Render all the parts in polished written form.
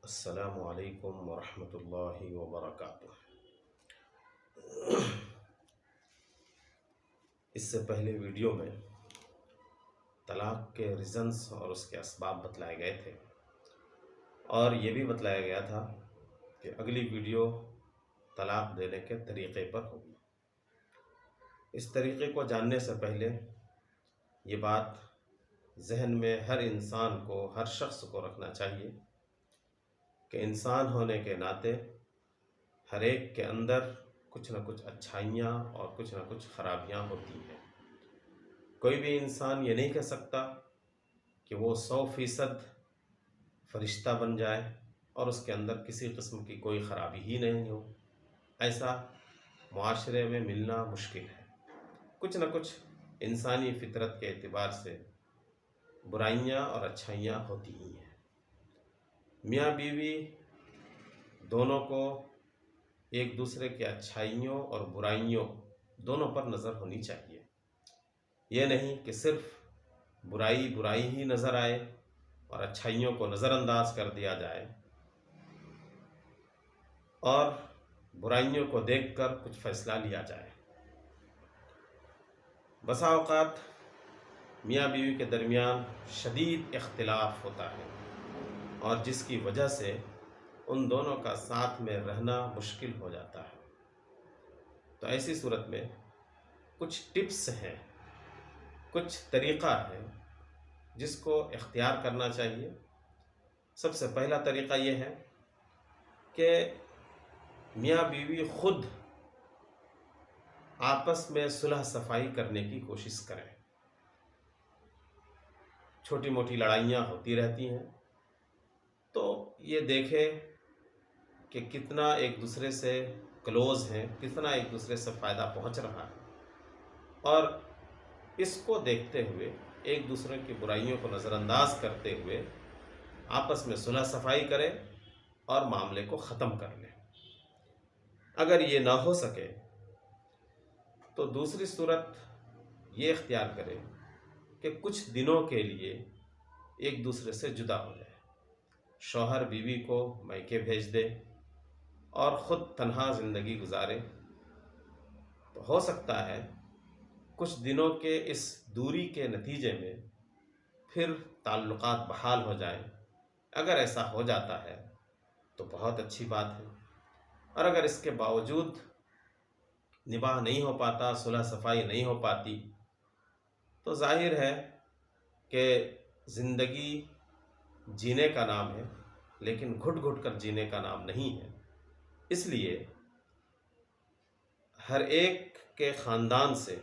السلام علیکم ورحمۃ اللہ وبرکاتہ۔ اس سے پہلے ویڈیو میں طلاق کے ریزنز اور اس کے اسباب بتلائے گئے تھے، اور یہ بھی بتلایا گیا تھا کہ اگلی ویڈیو طلاق دینے کے طریقے پر ہوگی۔ اس طریقے کو جاننے سے پہلے یہ بات ذہن میں ہر انسان کو، ہر شخص کو رکھنا چاہیے کہ انسان ہونے کے ناطے ہر ایک کے اندر کچھ نہ کچھ اچھائیاں اور کچھ نہ کچھ خرابیاں ہوتی ہیں۔ کوئی بھی انسان یہ نہیں کہہ سکتا کہ وہ 100% فرشتہ بن جائے اور اس کے اندر کسی قسم کی کوئی خرابی ہی نہیں ہو۔ ایسا معاشرے میں ملنا مشکل ہے۔ کچھ نہ کچھ انسانی فطرت کے اعتبار سے برائیاں اور اچھائیاں ہوتی ہی ہیں۔ میاں بیوی دونوں کو ایک دوسرے کے اچھائیوں اور برائیوں دونوں پر نظر ہونی چاہیے۔ یہ نہیں کہ صرف برائی ہی نظر آئے اور اچھائیوں کو نظر انداز کر دیا جائے، اور برائیوں کو دیکھ کر کچھ فیصلہ لیا جائے۔ بسا اوقات میاں بیوی کے درمیان شدید اختلاف ہوتا ہے، اور جس کی وجہ سے ان دونوں کا ساتھ میں رہنا مشکل ہو جاتا ہے۔ تو ایسی صورت میں کچھ ٹپس ہیں، کچھ طریقہ ہے جس کو اختیار کرنا چاہیے۔ سب سے پہلا طریقہ یہ ہے کہ میاں بیوی خود آپس میں صلح صفائی کرنے کی کوشش کریں۔ چھوٹی موٹی لڑائیاں ہوتی رہتی ہیں، تو یہ دیکھیں کہ کتنا ایک دوسرے سے کلوز ہیں، کتنا ایک دوسرے سے فائدہ پہنچ رہا ہے، اور اس کو دیکھتے ہوئے ایک دوسرے کی برائیوں کو نظر انداز کرتے ہوئے آپس میں صلح صفائی کریں اور معاملے کو ختم کر لیں۔ اگر یہ نہ ہو سکے تو دوسری صورت یہ اختیار کریں کہ کچھ دنوں کے لیے ایک دوسرے سے جدا ہو جائے۔ شوہر بیوی کو میکے بھیج دے اور خود تنہا زندگی گزارے۔ تو ہو سکتا ہے کچھ دنوں کے اس دوری کے نتیجے میں پھر تعلقات بحال ہو جائیں۔ اگر ایسا ہو جاتا ہے تو بہت اچھی بات ہے، اور اگر اس کے باوجود نباہ نہیں ہو پاتا، صلح صفائی نہیں ہو پاتی، تو ظاہر ہے کہ زندگی جینے کا نام ہے، لیکن گھٹ گھٹ کر جینے کا نام نہیں ہے۔ اس لیے ہر ایک کے خاندان سے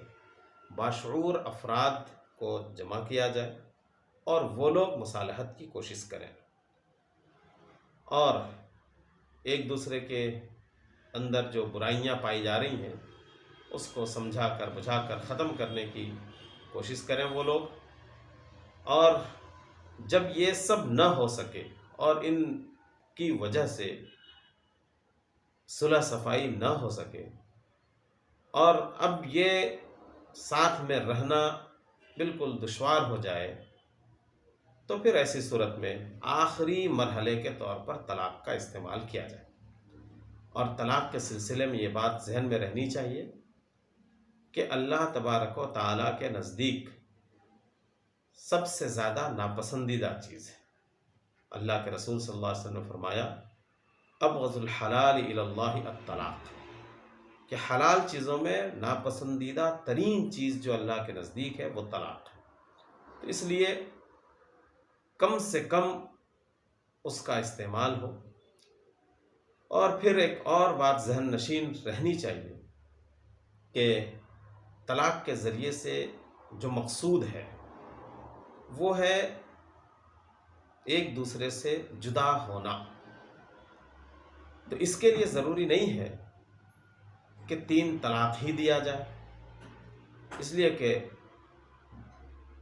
باشعور افراد کو جمع کیا جائے اور وہ لوگ مصالحت کی کوشش کریں، اور ایک دوسرے کے اندر جو برائیاں پائی جا رہی ہیں اس کو سمجھا کر بجھا کر ختم کرنے کی کوشش کریں وہ لوگ۔ اور جب یہ سب نہ ہو سکے اور ان کی وجہ سے صلح صفائی نہ ہو سکے اور اب یہ ساتھ میں رہنا بالکل دشوار ہو جائے، تو پھر ایسی صورت میں آخری مرحلے کے طور پر طلاق کا استعمال کیا جائے۔ اور طلاق کے سلسلے میں یہ بات ذہن میں رہنی چاہیے کہ اللہ تبارک و تعالیٰ کے نزدیک سب سے زیادہ ناپسندیدہ چیز ہے۔ اللہ کے رسول صلی اللہ علیہ وسلم نے فرمایا، ابغض الحلال الی اللہ الطلاق، کہ حلال چیزوں میں ناپسندیدہ ترین چیز جو اللہ کے نزدیک ہے وہ طلاق ہے۔ تو اس لیے کم سے کم اس کا استعمال ہو۔ اور پھر ایک اور بات ذہن نشین رہنی چاہیے کہ طلاق کے ذریعے سے جو مقصود ہے وہ ہے ایک دوسرے سے جدا ہونا۔ تو اس کے لیے ضروری نہیں ہے کہ 3 طلاق ہی دیا جائے، اس لیے کہ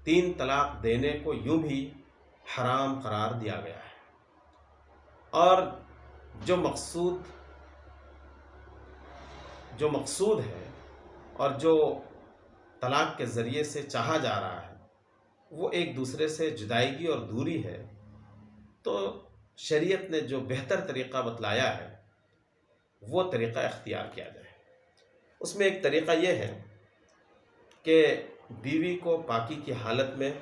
3 طلاق دینے کو یوں بھی حرام قرار دیا گیا ہے، اور جو مقصود ہے اور جو طلاق کے ذریعے سے چاہا جا رہا ہے وہ ایک دوسرے سے جدائیگی اور دوری ہے۔ تو شریعت نے جو بہتر طریقہ بتلایا ہے وہ طریقہ اختیار کیا جائے۔ اس میں ایک طریقہ یہ ہے کہ بیوی کو پاکی کی حالت میں،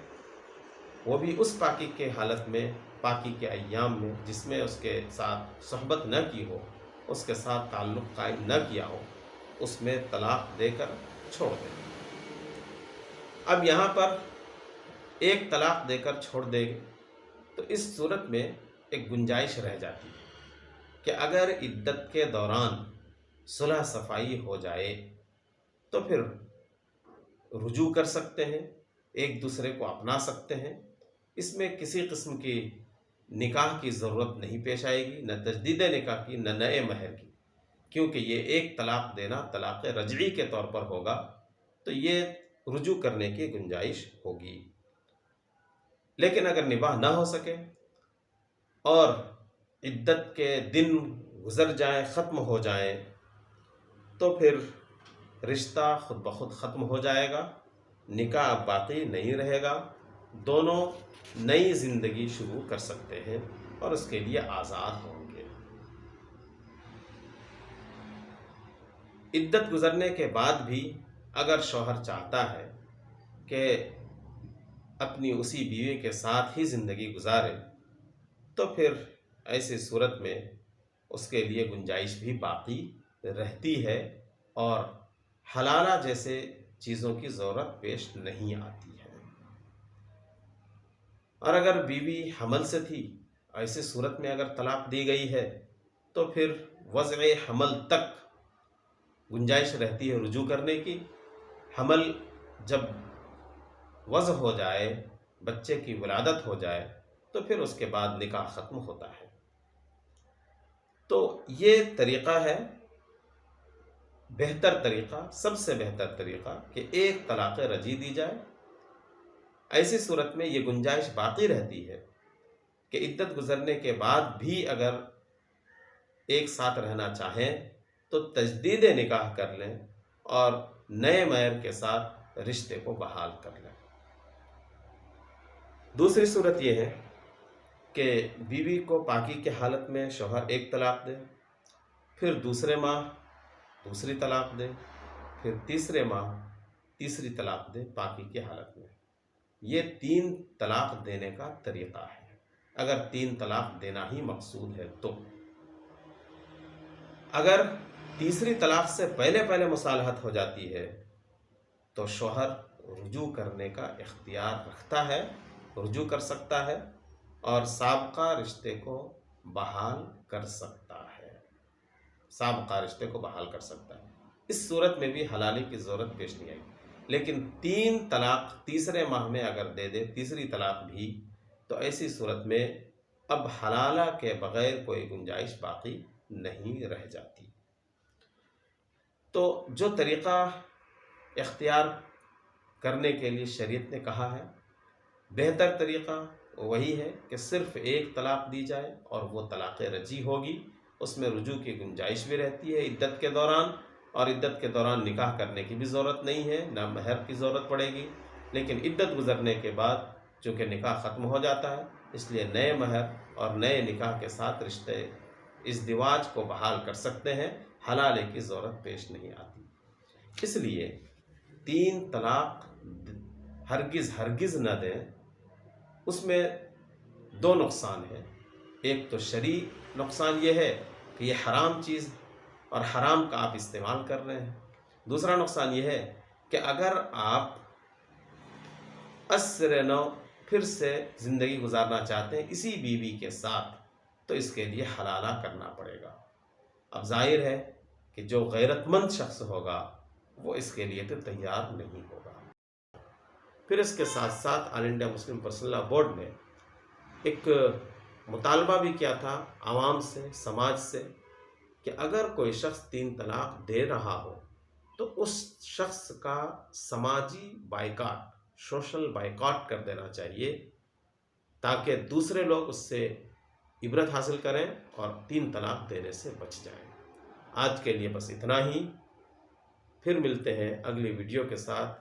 وہ بھی اس پاکی کے حالت میں، پاکی کے ایام میں جس میں اس کے ساتھ صحبت نہ کی ہو، اس کے ساتھ تعلق قائم نہ کیا ہو، اس میں طلاق دے کر چھوڑ دے۔ اب یہاں پر ایک طلاق دے کر چھوڑ دے تو اس صورت میں ایک گنجائش رہ جاتی ہے کہ اگر عدت کے دوران صلح صفائی ہو جائے تو پھر رجوع کر سکتے ہیں، ایک دوسرے کو اپنا سکتے ہیں، اس میں کسی قسم کی نکاح کی ضرورت نہیں پیش آئے گی، نہ تجدید نکاح کی، نہ نئے مہر کی، کیونکہ یہ ایک طلاق دینا طلاق رجعی کے طور پر ہوگا تو یہ رجوع کرنے کی گنجائش ہوگی۔ لیکن اگر نکاح نہ ہو سکے اور عدت کے دن گزر جائیں، ختم ہو جائیں، تو پھر رشتہ خود بخود ختم ہو جائے گا، نکاح اب باقی نہیں رہے گا، دونوں نئی زندگی شروع کر سکتے ہیں اور اس کے لیے آزاد ہوں گے۔ عدت گزرنے کے بعد بھی اگر شوہر چاہتا ہے کہ اپنی اسی بیوی کے ساتھ ہی زندگی گزارے تو پھر ایسی صورت میں اس کے لیے گنجائش بھی باقی رہتی ہے اور حلالہ جیسے چیزوں کی ضرورت پیش نہیں آتی ہے۔ اور اگر بیوی حمل سے تھی، ایسی صورت میں اگر طلاق دی گئی ہے تو پھر وضع حمل تک گنجائش رہتی ہے رجوع کرنے کی۔ حمل جب وضع ہو جائے، بچے کی ولادت ہو جائے تو پھر اس کے بعد نکاح ختم ہوتا ہے۔ تو یہ طریقہ ہے بہتر طریقہ، سب سے بہتر طریقہ کہ ایک طلاق رجعی دی جائے۔ ایسی صورت میں یہ گنجائش باقی رہتی ہے کہ عدت گزرنے کے بعد بھی اگر ایک ساتھ رہنا چاہیں تو تجدید نکاح کر لیں اور نئے مہر کے ساتھ رشتے کو بحال کر لیں۔ دوسری صورت یہ ہے کہ بیوی کو پاکی کی حالت میں شوہر ایک طلاق دے، پھر دوسرے ماہ دوسری طلاق دے، پھر تیسرے ماہ تیسری طلاق دے پاکی کی حالت میں۔ یہ 3 طلاق دینے کا طریقہ ہے، اگر 3 طلاق دینا ہی مقصود ہے تو۔ اگر تیسری طلاق سے پہلے مصالحت ہو جاتی ہے تو شوہر رجوع کرنے کا اختیار رکھتا ہے، رجوع کر سکتا ہے اور سابقہ رشتے کو بحال کر سکتا ہے، سابقہ رشتے کو بحال کر سکتا ہے۔ اس صورت میں بھی حلالی کی ضرورت پیش نہیں آئے گی۔ لیکن 3 طلاق تیسرے ماہ میں اگر دے دے، تیسری طلاق بھی، تو ایسی صورت میں اب حلالہ کے بغیر کوئی گنجائش باقی نہیں رہ جاتی۔ تو جو طریقہ اختیار کرنے کے لیے شریعت نے کہا ہے، بہتر طریقہ وہی ہے کہ صرف ایک طلاق دی جائے اور وہ طلاق رجعی ہوگی، اس میں رجوع کی گنجائش بھی رہتی ہے عدت کے دوران، اور عدت کے دوران نکاح کرنے کی بھی ضرورت نہیں ہے، نہ مہر کی ضرورت پڑے گی۔ لیکن عدت گزرنے کے بعد چونکہ نکاح ختم ہو جاتا ہے، اس لیے نئے مہر اور نئے نکاح کے ساتھ رشتے ازدواج کو بحال کر سکتے ہیں، حلالے کی ضرورت پیش نہیں آتی۔ اس لیے 3 طلاق ہرگز نہ دیں۔ اس میں 2 نقصان ہیں۔ ایک تو شرعی نقصان یہ ہے کہ یہ حرام چیز اور حرام کا آپ استعمال کر رہے ہیں۔ دوسرا نقصان یہ ہے کہ اگر آپ عصر نو پھر سے زندگی گزارنا چاہتے ہیں اسی بیوی کے ساتھ تو اس کے لیے حلالہ کرنا پڑے گا۔ اب ظاہر ہے کہ جو غیرت مند شخص ہوگا وہ اس کے لیے تو تیار نہیں ہوگا۔ پھر اس کے ساتھ ساتھ all India Muslim personal law board نے ایک مطالبہ بھی کیا تھا عوام سے، سماج سے، کہ اگر کوئی شخص 3 طلاق دے رہا ہو تو اس شخص کا سماجی بائیکاٹ، سوشل بائیکاٹ کر دینا چاہیے تاکہ دوسرے لوگ اس سے عبرت حاصل کریں اور 3 طلاق دینے سے بچ جائیں۔ آج کے لیے بس اتنا ہی، پھر ملتے ہیں اگلی ویڈیو کے ساتھ۔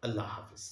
اللہ حافظ۔